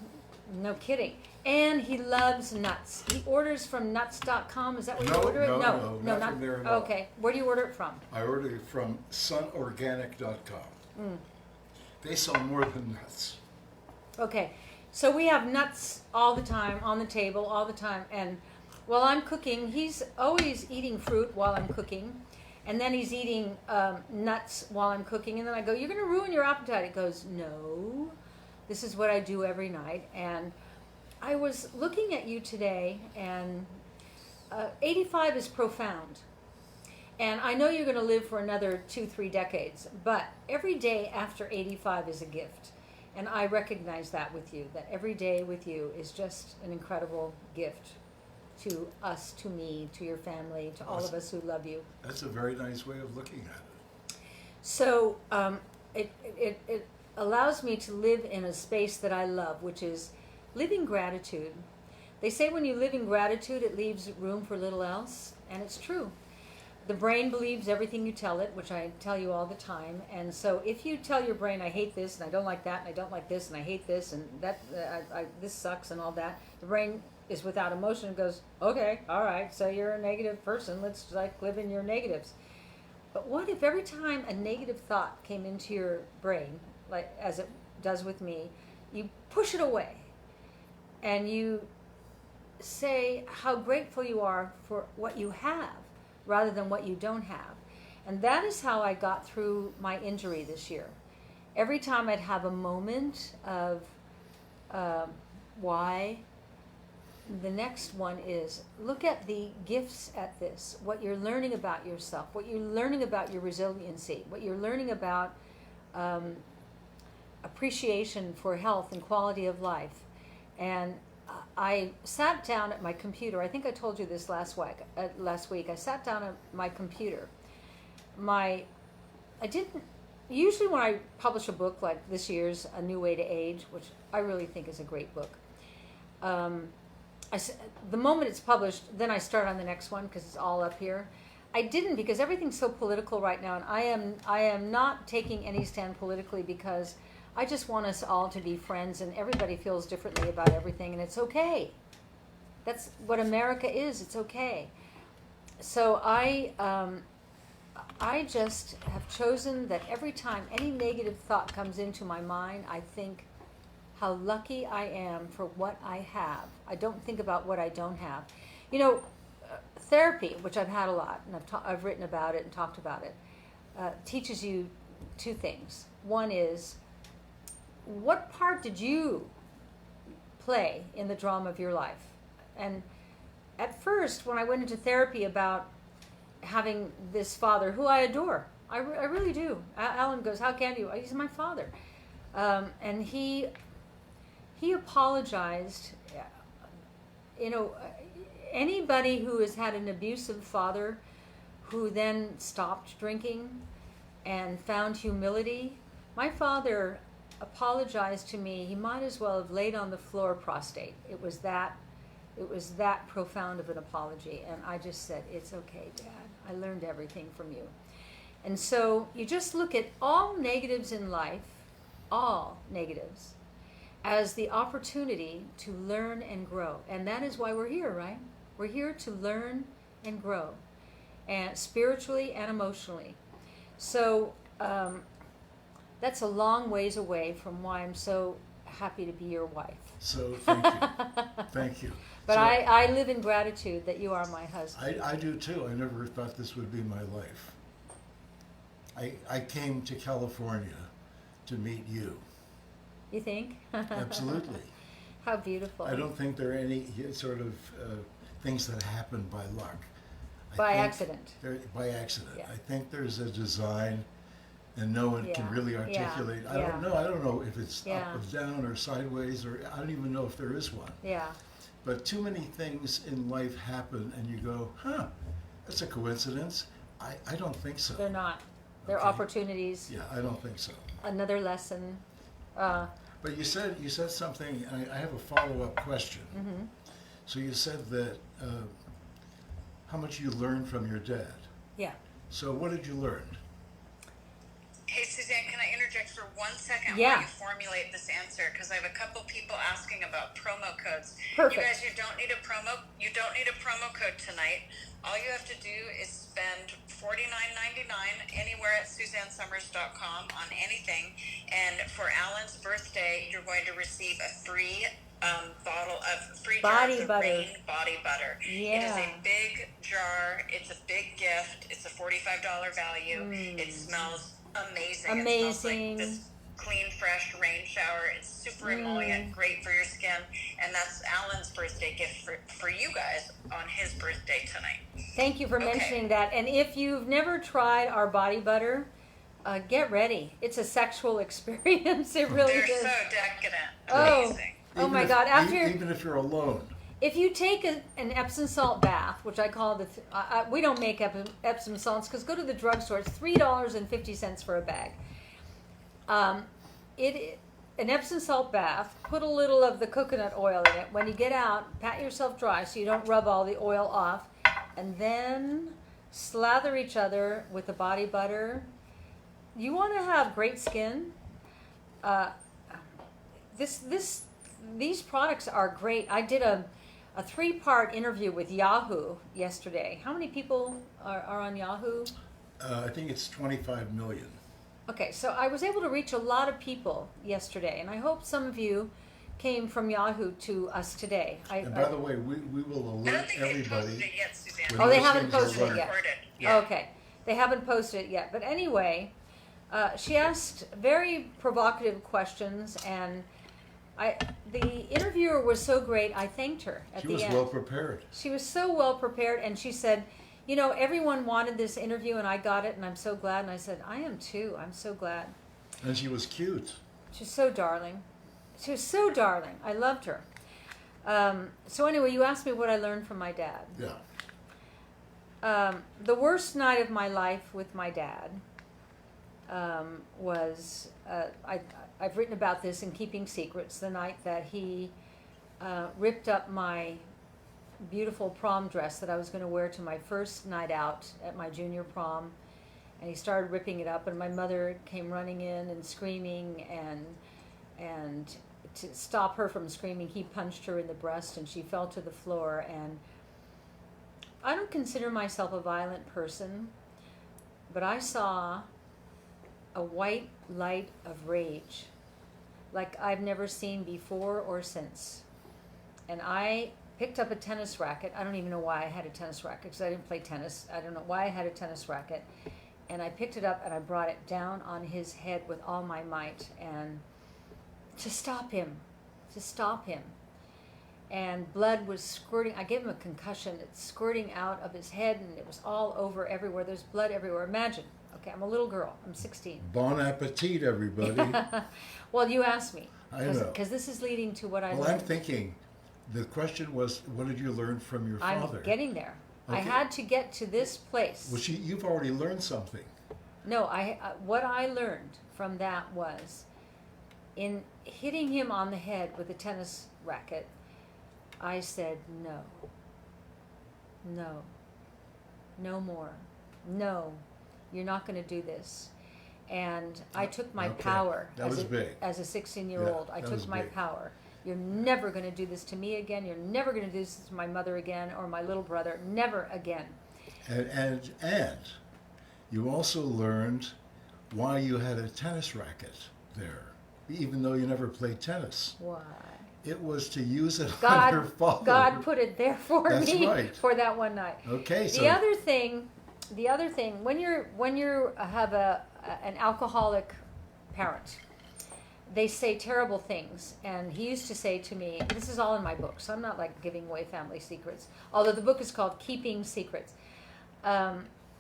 No kidding. And he loves nuts. He orders from nuts.com. Is that where you No, order it? no, not from there at all. Okay. Where do you order it from? I ordered it from sunorganic.com. They sell more than nuts. Okay. So we have nuts all the time on the table, all the time. And while I'm cooking, he's always eating fruit while I'm cooking. And then he's eating nuts while I'm cooking. And then I go, "You're going to ruin your appetite." It goes, "No. This is what I do every night." And I was looking at you today, and 85 is profound. And I know you're going to live for another 2-3 decades, but every day after 85 is a gift. And I recognize that with you, that every day with you is just an incredible gift to us, to me, to your family, to all of us who love you. That's a very nice way of looking at it. So it allows me to live in a space that I love, which is living gratitude. They say when you live in gratitude, it leaves room for little else, and it's true. The brain believes everything you tell it, which I tell you all the time. And so if you tell your brain, "I hate this, and I don't like that, and I don't like this, and I hate this, and that this sucks," and all that, the brain is without emotion and goes, "Okay, all right, so you're a negative person. Let's live in your negatives." But what if every time a negative thought came into your brain, like as it does with me, you push it away and you say how grateful you are for what you have rather than what you don't have? And that is how I got through my injury this year. Every time I'd have a moment of why, the next one is look at the gifts at this, what you're learning about yourself, what you're learning about your resiliency, what you're learning about appreciation for health and quality of life. And I sat down at my computer. I think I told you this last week. I sat down at my computer. Usually when I publish a book like this year's A New Way to Age, which I really think is a great book, the moment it's published, then I start on the next one because it's all up here. I didn't, because everything's so political right now, and I am not taking any stand politically because I just want us all to be friends, and everybody feels differently about everything, and it's okay. That's what America is. It's okay. So I just have chosen that every time any negative thought comes into my mind, I think, how lucky I am for what I have. I don't think about what I don't have. You know, therapy, which I've had a lot, and I've written about it and talked about it, teaches you two things. One is, what part did you play in the drama of your life? And at first, when I went into therapy about having this father who I adore, I really do. Alan goes, "How can you?" He's my father, and he apologized. You know, anybody who has had an abusive father, who then stopped drinking, and found humility. My father apologized to me. He might as well have laid on the floor prostrate. It was that profound of an apology, and I just said, "It's okay, Dad. I learned everything from you." And so you just look at all negatives in life, all negatives, as the opportunity to learn and grow. And that is why we're here, right? We're here to learn and grow, and spiritually and emotionally. So that's a long ways away from why I'm so happy to be your wife. So thank you. Thank you. But So, I live in gratitude that you are my husband. I do too. I never thought this would be my life. I came to California to meet you. You think? Absolutely. How beautiful. I don't think there are any sort of things that happen by luck. By accident. By accident. Yeah. I think there's a design, and no one can Yeah. really Yeah. articulate. I Yeah. don't know. I don't know if it's Yeah. up or down or sideways, or I don't even know if there is one. Yeah. But too many things in life happen, and you go, "Huh, that's a coincidence." I don't think so. They're not. They're Okay. opportunities. Yeah, I don't think so. Another lesson. But you said something, and I have a follow-up question. Mhm. So you said that how much you learned from your dad. Yeah. So what did you learn? Hey, Suzanne, can I interject for 1 second Yeah. while you formulate this answer? Because I have a couple people asking about promo codes. Perfect. You guys, you don't need a promo code tonight. All you have to do is spend $49.99 anywhere at SuzanneSummers.com on anything, and for Alan's birthday, you're going to receive a free free jar Body of the butter. Rain body butter. It is Yeah. a big jar. It's a big gift. It's a $45 value. It smells amazing. It smells Amazing. like this clean, fresh rain shower. It's super emollient, great for your skin, and that's Alan's birthday gift for you guys on his birthday tonight. Thank you for Okay. mentioning that. And if you've never tried our body butter, get ready. It's a sexual experience. It really They're is. so decadent. Oh. Amazing. Oh my Even God! if- After even if you're alone. if you take an Epsom salt bath, which I call we don't make Epsom salts because go to the drugstore. It's $3.50 for a bag. An Epsom salt bath. Put a little of the coconut oil in it. When you get out, pat yourself dry so you don't rub all the oil off, and then slather each other with the body butter. You want to have great skin. These products are great. I did a 3-part interview with Yahoo yesterday. How many people are on Yahoo? I think it's 25 million. Okay, so I was able to reach a lot of people yesterday, and I hope some of you came from Yahoo to us today. And by the way, we will I don't alert think they posted everybody. it yet, Suzanne. when Oh, they those haven't things are posted it learned. yet. Recorded. Yeah. Okay, they haven't posted it yet. But anyway, she asked very provocative questions, and the interviewer was so great. I thanked her at She the was end. well prepared. She was so well prepared, and she said, "You know, everyone wanted this interview, and I got it, and I'm so glad." And I said, "I am too. I'm so glad." And she was cute. She's so darling. She was so darling. I loved her. So anyway, you asked me what I learned from my dad. Yeah. The worst night of my life with my dad was, I've written about this in Keeping Secrets, the night that he ripped up my beautiful prom dress that I was going to wear to my first night out at my junior prom. And he started ripping it up, and my mother came running in and screaming, and to stop her from screaming, he punched her in the breast, and she fell to the floor. And I don't consider myself a violent person, but I saw a white light of rage like I've never seen before or since. And I picked up a tennis racket. I don't even know why I had a tennis racket because I didn't play tennis. I don't know why I had a tennis racket. And I picked it up and I brought it down on his head with all my might, and to stop him. And blood was squirting. I gave him a concussion. It's squirting out of his head, and it was all over everywhere. There's blood everywhere. Imagine. Okay, I'm a little girl. I'm 16. Bon appetit, everybody. Well, you asked me. I know. Because this is leading to what I Well, learned. I'm thinking, the question was, what did you learn from your father? I'm getting there. I Okay. had to get to this place. Well, you've already learned something. No, what I learned from that was, in hitting him on the head with a tennis racket, I said, no more. No, you're not going to do this. And I took my Okay. power That was big. as a 16-year-old. Yeah, I that was took my big. power. You're never going to do this to me again. You're never going to do this to my mother again or my little brother. Never again. And you also learned why you had a tennis racket there, even though you never played tennis. Why? It was to use it on your father. God put it there for That's me right. for that one night. Okay, so The other thing, when you have an alcoholic parent, they say terrible things. And he used to say to me, this is all in my book, so I'm not like giving away family secrets, although the book is called Keeping Secrets.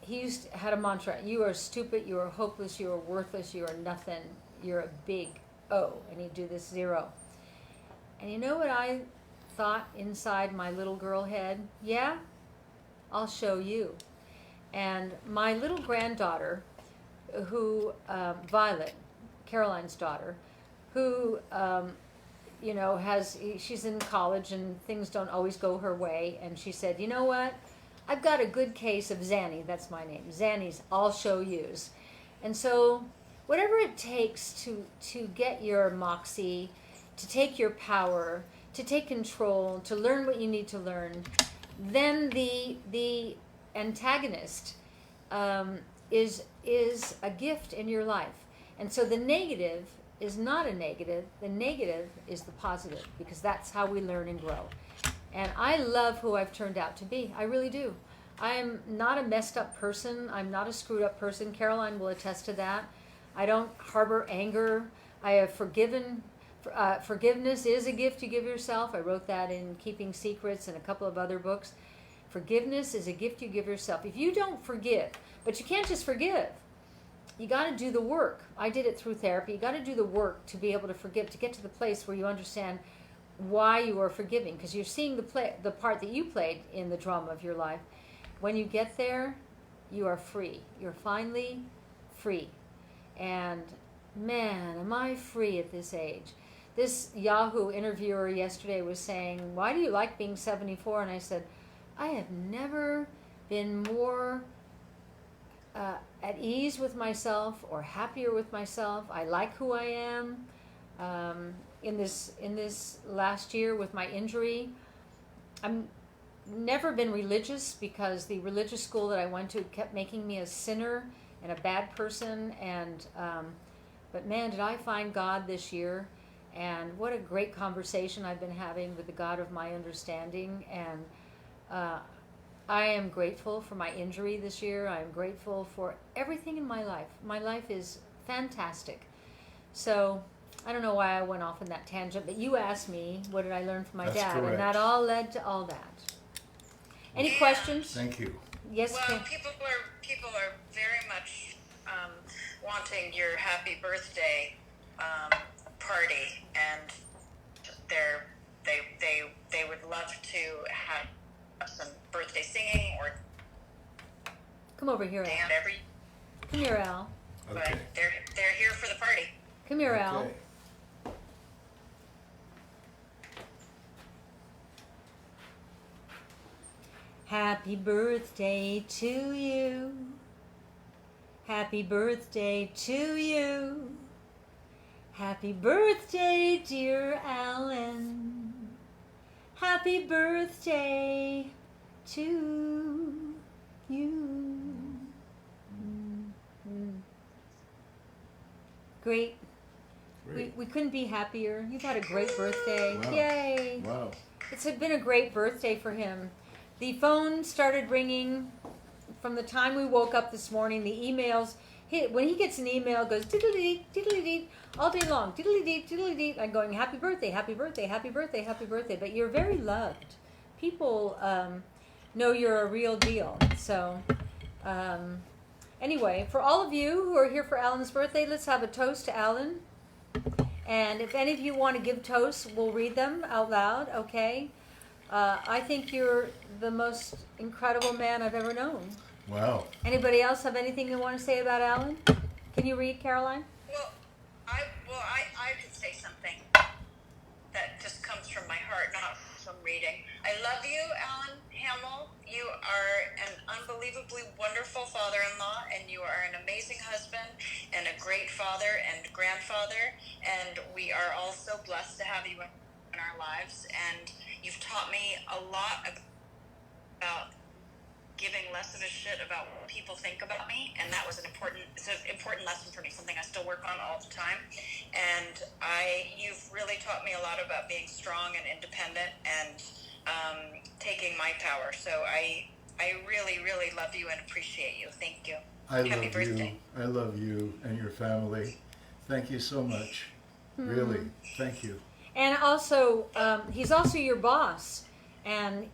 He had a mantra: you are stupid, you are hopeless, you are worthless, you are nothing, you're a big O. And he'd do this 0. And you know what I thought inside my little girl head? Yeah, I'll show you. And my little granddaughter, who, Violet, Caroline's daughter, who, she's in college and things don't always go her way. And she said, you know what? I've got a good case of Zanny. That's my name. Zanny's I'll show yous. And so whatever it takes to get your moxie, to take your power, to take control, to learn what you need to learn, then the antagonist is a gift in your life. And so the negative is not a negative. The negative is the positive, because that's how we learn and grow. And I love who I've turned out to be. I really do. I am not a messed up person. I'm not a screwed up person. Caroline will attest to that. I don't harbor anger. I have forgiven. Forgiveness is a gift you give yourself. I wrote that in Keeping Secrets and a couple of other books. Forgiveness is a gift you give yourself. If you don't forgive, but you can't just forgive. You got to do the work. I did it through therapy. You got to do the work to be able to forgive, to get to the place where you understand why you are forgiving, because you're seeing the part that you played in the drama of your life. When you get there, you are free. You're finally free. And man, am I free at this age. This Yahoo interviewer yesterday was saying, why do you like being 74? And I said, I have never been more at ease with myself or happier with myself. I like who I am. In this last year with my injury, I'm never been religious, because the religious school that I went to kept making me a sinner and a bad person. And but man, did I find God this year. And what a great conversation I've been having with the God of my understanding. And I am grateful for my injury this year. I am grateful for everything in my life. My life is fantastic. So I don't know why I went off on that tangent, but you asked me, what did I learn from my That's dad? correct. And that all led to all that. Any Yeah. questions? Thank you. Yes, Well, Kim? people are very much wanting your happy birthday party, and they would love to have some birthday singing or Come over here, Al. dance, whatever. Come here, Al. But Okay. they're here for the party. Come here, Al. Okay. Happy birthday to you. Happy birthday to you. Happy birthday, dear Alan. Happy birthday to you. Great. we couldn't be happier. You've had a great birthday. Wow. Yay! Wow. It's been a great birthday for him. The phone started ringing from the time we woke up this morning. The emails, when he gets an email, it goes diddly-dee, all day long. Diddly-dee, diddly-dee. I'm going, happy birthday, happy birthday, happy birthday, happy birthday. But you're very loved. People know you're a real deal. So, anyway, for all of you who are here for Alan's birthday, let's have a toast to Alan. And if any of you want to give toasts, we'll read them out loud, okay? I think you're the most incredible man I've ever known. Wow. Anybody else have anything they want to say about Alan? Can you read, Caroline? Well, I could say something that just comes from my heart, not from reading. I love you, Alan Hamill. You are an unbelievably wonderful father-in-law, and you are an amazing husband and a great father and grandfather. And we are all so blessed to have you in our lives. And you've taught me a lot about giving less of a shit about what people think about me, and that was it's an important lesson for me, something I still work on all the time. And you've really taught me a lot about being strong and independent and taking my power. So I really, really love you and appreciate you. Thank you. Happy birthday. I love you and your family. Thank you so much. Really, thank you. And also, he's also your boss. And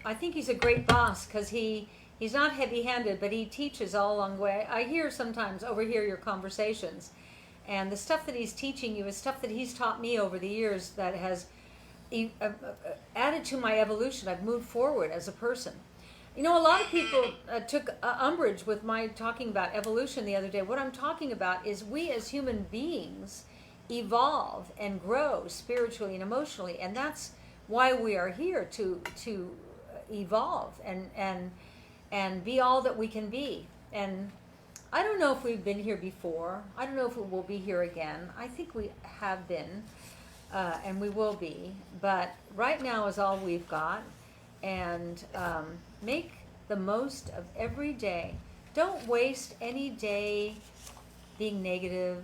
I think he's a great boss because he's not heavy-handed, but he teaches all along the way. I overhear your conversations. And the stuff that he's teaching you is stuff that he's taught me over the years that has added to my evolution. I've moved forward as a person. You know, a lot of people took umbrage with my talking about evolution the other day. What I'm talking about is we as human beings evolve and grow spiritually and emotionally, and that's why we are here to evolve and be all that we can be. And I don't know if we've been here before. I don't know if we will be here again. I think we have been, and we will be. But right now is all we've got. And make the most of every day. Don't waste any day being negative.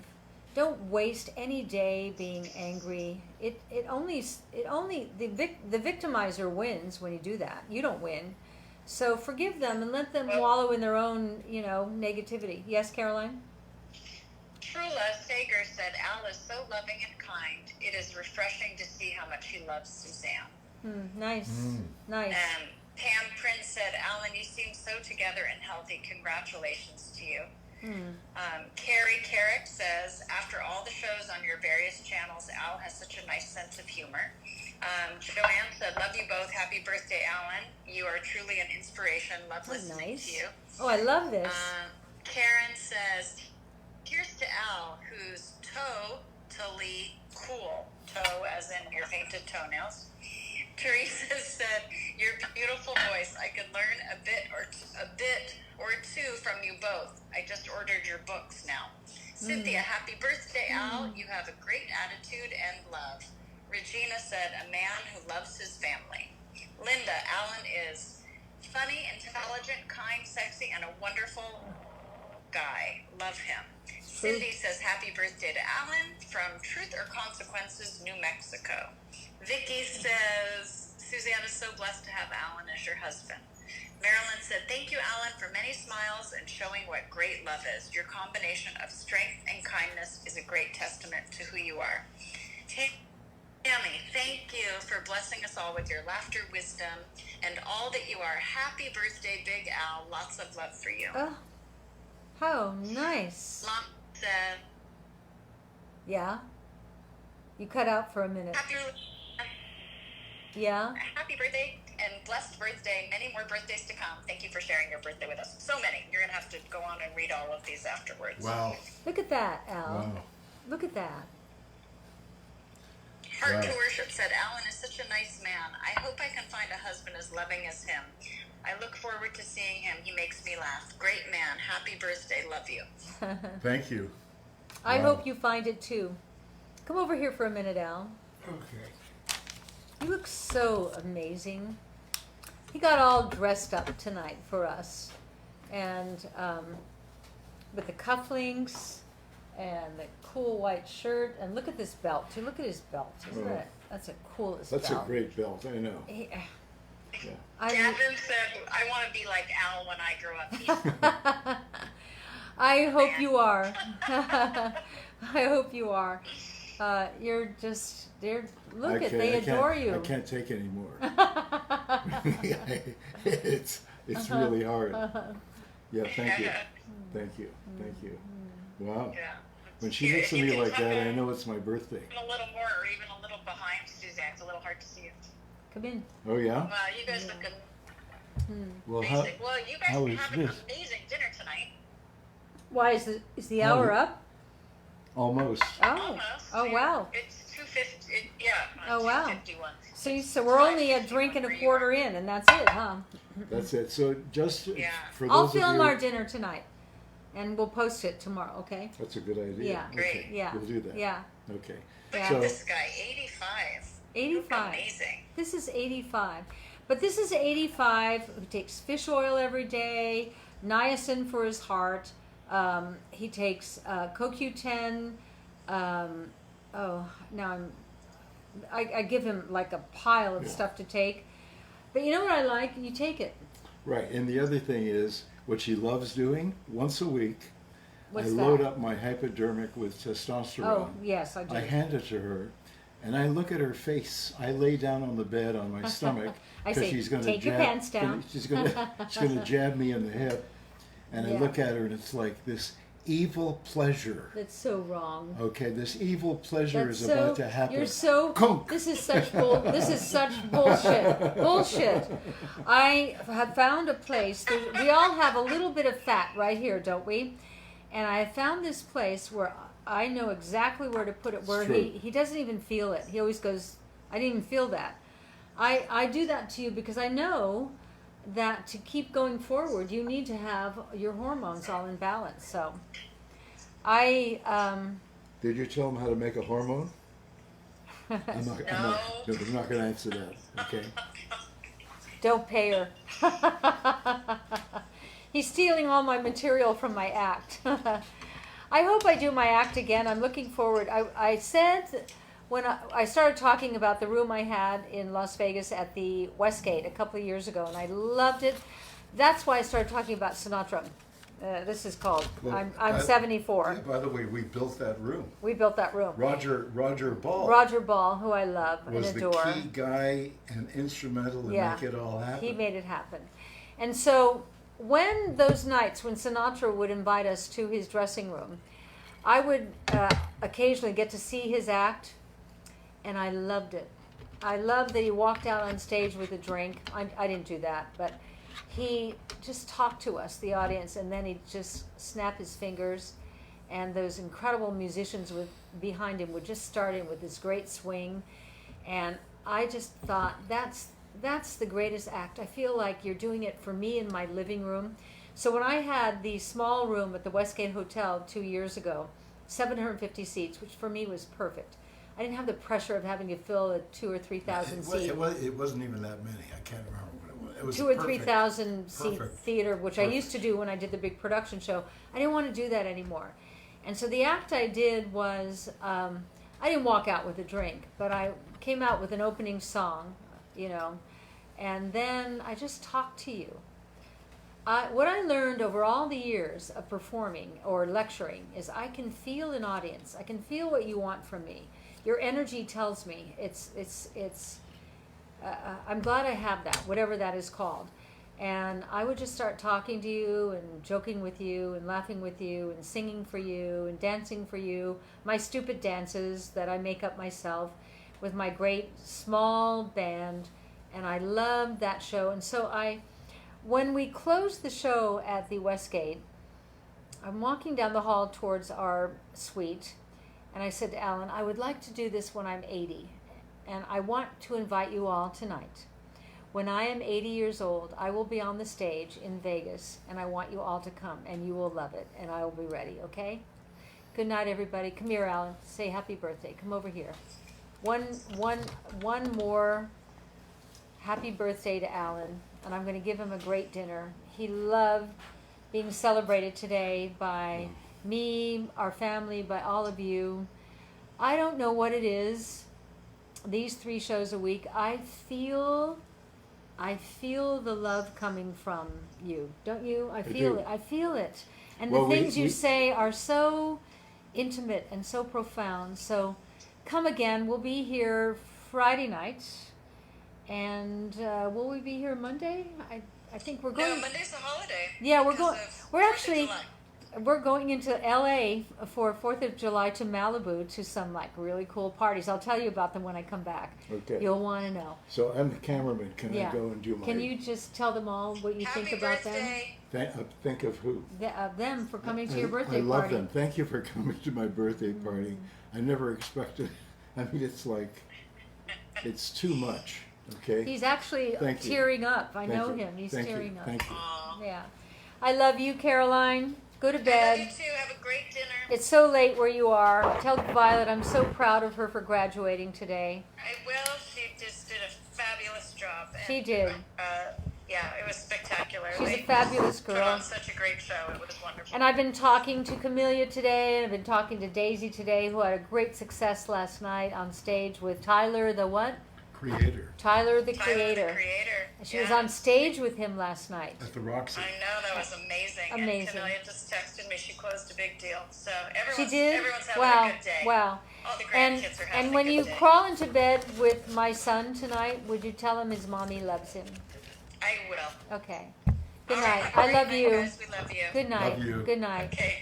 Don't waste any day being angry. The victimizer wins when you do that. You don't win. So forgive them and let them wallow in their own, negativity. Yes, Caroline? Trula Sager said, Al is so loving and kind. It is refreshing to see how much he loves Suzanne. Nice. Nice. Pam Prince said, Alan, you seem so together and healthy. Congratulations to you. Carrie Carrick says, after all the shows on your various channels, Al has such a nice sense of humor. Joanne said, love you both. Happy birthday, Alan. You are truly an inspiration. Love listening to you. Oh, I love this. Karen says, here's to Al, who's totally cool. Toe as in your painted toenails. Teresa said, your beautiful voice. I could learn a bit or two from you both. I just ordered your books now. Cynthia, happy birthday, Al. You have a great attitude and love. Regina said, a man who loves his family. Linda, Alan is funny, intelligent, kind, sexy, and a wonderful guy. Love him. Cindy says, happy birthday to Alan from Truth or Consequences, New Mexico. Vicky says, Suzanne is so blessed to have Alan as your husband. Marilyn said, thank you, Alan, for many smiles and showing what great love is. Your combination of strength and kindness is a great testament to who you are. Tammy, thank you for blessing us all with your laughter, wisdom, and all that you are. Happy birthday, Big Al. Lots of love for you. Oh, how nice. Lon said, yeah? You cut out for a minute. Yeah? Happy birthday and blessed birthday. Many more birthdays to come. Thank you for sharing your birthday with us. So many. You're going to have to go on and read all of these afterwards. Wow. Look at that, Al. Wow. Look at that. Heart to Worship said, Alan is such a nice man. I hope I can find a husband as loving as him. I look forward to seeing him. He makes me laugh. Great man. Happy birthday. Love you. Thank you. I Wow. hope you find it too. Come over here for a minute, Al. Okay. You look so amazing. He got all dressed up tonight for us, and with the cufflinks and the cool white shirt, and look at this belt too. Look at his belt. Isn't Oh. it? That's the coolest That's belt. a great belt. I know. He- Yeah. Gavin said, I want to be like Al when I grow up. I hope you are. I hope you are. You're just, look at, they adore you. I can't take any more. it's really hard. Yeah, thank you. Thank you. Thank you. Wow. Yeah. When she looks at You me can like come that, I in know it's my birthday. a little more, or even a little behind Suzanne. It's a little hard to see you. Come in. Oh, yeah? Wow, you guys look Well, amazing. Well, you guys how are is having an this? amazing dinner tonight. Why is the hour up? Almost. Oh. Almost. Oh, Yeah. wow. It's 2:50. Yeah. Oh, wow. 2:51. So we're only a drink and a quarter in, and that's it, huh? That's it. So just Yeah. for I'll those of film you, our dinner tonight, and we'll post it tomorrow. Okay? that's a good idea. Yeah. Great. Okay. Yeah. We'll do that. Yeah. Okay. Look Yeah. at So this guy, 85. You look 85. amazing. This is 85. But this is 85 who takes fish oil every day, niacin for his heart. He takes CoQ10. I give him like a pile of Yeah. stuff to take. But you know what I like? You take it. right, and the other thing is what she loves doing once a week. What's I that? load up my hypodermic with testosterone. Oh, yes, I do. I hand it to her, and I look at her face. I lay down on the bed on my stomach I because say, she's going to "Take your pants down." She's going to jab me in the hip, and I Yeah. look at her, and it's like this evil pleasure. That's so wrong. Okay, this evil pleasure That's is so, about to happen. You're so. Conk. This is such This is such bullshit. Bullshit. I have found a place. We all have a little bit of fat right here, don't we? And I have found this place where I know exactly where to put it. Where It's true. he doesn't even feel it. He always goes, "I didn't even feel that." I do that to you because I know that to keep going forward, you need to have your hormones all in balance. So, Did you tell him how to make a hormone? I'm not going to answer that. Okay. Don't pay her. He's stealing all my material from my act. I hope I do my act again. I'm looking forward. I said when I started talking about the room I had in Las Vegas at the Westgate a couple of years ago, and I loved it. That's why I started talking about Sinatra. This is called. Well, I'm 74. Yeah, by the way, we built that room. We built that room. Roger Ball Roger Ball, who I love and was the adore. key guy and instrumental to Yeah. make it all happen. He made it happen. And so when those nights when Sinatra would invite us to his dressing room, I would occasionally get to see his act, and I loved it. I loved that he walked out on stage with a drink. I didn't do that, but he just talked to us, the audience, and then he'd just snap his fingers, and those incredible musicians behind him would just start in with this great swing, and I just thought that's the greatest act. I feel like you're doing it for me in my living room. So when I had the small room at the Westgate Hotel 2 years ago, 750 seats, which for me was perfect. I didn't have the pressure of having to fill a 2,000 or 3,000 seat. It wasn't even that many. I can't remember what it was. It was 2,000 or perfect. 3,000 seat Perfect. theater, which I Perfect. used to do when I did the big production show. I didn't want to do that anymore. And so the act I did was, I didn't walk out with a drink, but I came out with an opening song, and then I just talked to you. What I learned over all the years of performing or lecturing is I can feel an audience. I can feel what you want from me. Your energy tells me. I'm glad I have that, whatever that is called. And I would just start talking to you and joking with you and laughing with you and singing for you and dancing for you. My stupid dances that I make up myself with my great small band. And I loved that show. And so when we closed the show at the Westgate, I'm walking down the hall towards our suite, and I said to Alan, I would like to do this when I'm 80, and I want to invite you all tonight. When I am 80 years old, I will be on the stage in Vegas, and I want you all to come, and you will love it, and I will be ready, okay? Good night, everybody. Come here, Alan. Say happy birthday. Come over here. One more happy birthday to Alan, and I'm going to give him a great dinner. He loved being celebrated today by me, our family, by all of you. I don't know what it is. These 3 shows a week, I feel the love coming from you, don't you? I feel do. it. I feel it. And Well, the we- things you we- say are so intimate and so profound. So come again. We'll be here Friday night. And will we be here Monday? I think we're No, going. Monday's a holiday. Yeah, we're because going. of We're 4th of actually. July. We're going into LA for 4th of July to Malibu to some like really cool parties. I'll tell you about them when I come back. Okay. You'll want to know. So I'm the cameraman. Can Yeah. I go and do my? Can you just tell them all what you Happy think about them? birthday. Think of who? Them for coming to your I birthday love party. them. Thank you for coming to my birthday party. I never expected. I mean, it's like, it's too much. Okay. He's actually Thank you. tearing up. I Thank know you. him. He's Thank you. tearing up. Thank you. Aw. Yeah. I love you, Caroline. Go to I love bed. you too. Have a great dinner. It's so late where you are. Tell Violet I'm so proud of her for graduating today. I will. She just did a fabulous job. And, She did. Yeah, it was spectacular. She's a They fabulous put girl. on such a great show. It was wonderful. And I've been talking to Camellia today, and I've been talking to Daisy today, who had a great success last night on stage with Tyler the what? Creator Tyler the Tyler, Creator. the creator. She was Yeah. on stage with him last night. at the Roxy. I know, that was amazing. Amazing. And Camellia just texted me. She closed a big deal. So She everyone's, did? everyone's having Wow. a good day. Wow. All the And grandkids are having and a when good you day. crawl into bed with my son tonight, would you tell him his mommy loves him? I will. Okay. Good All night. right, I great love night, you. Guys. We love you. Good night. Love you. Good night. Okay.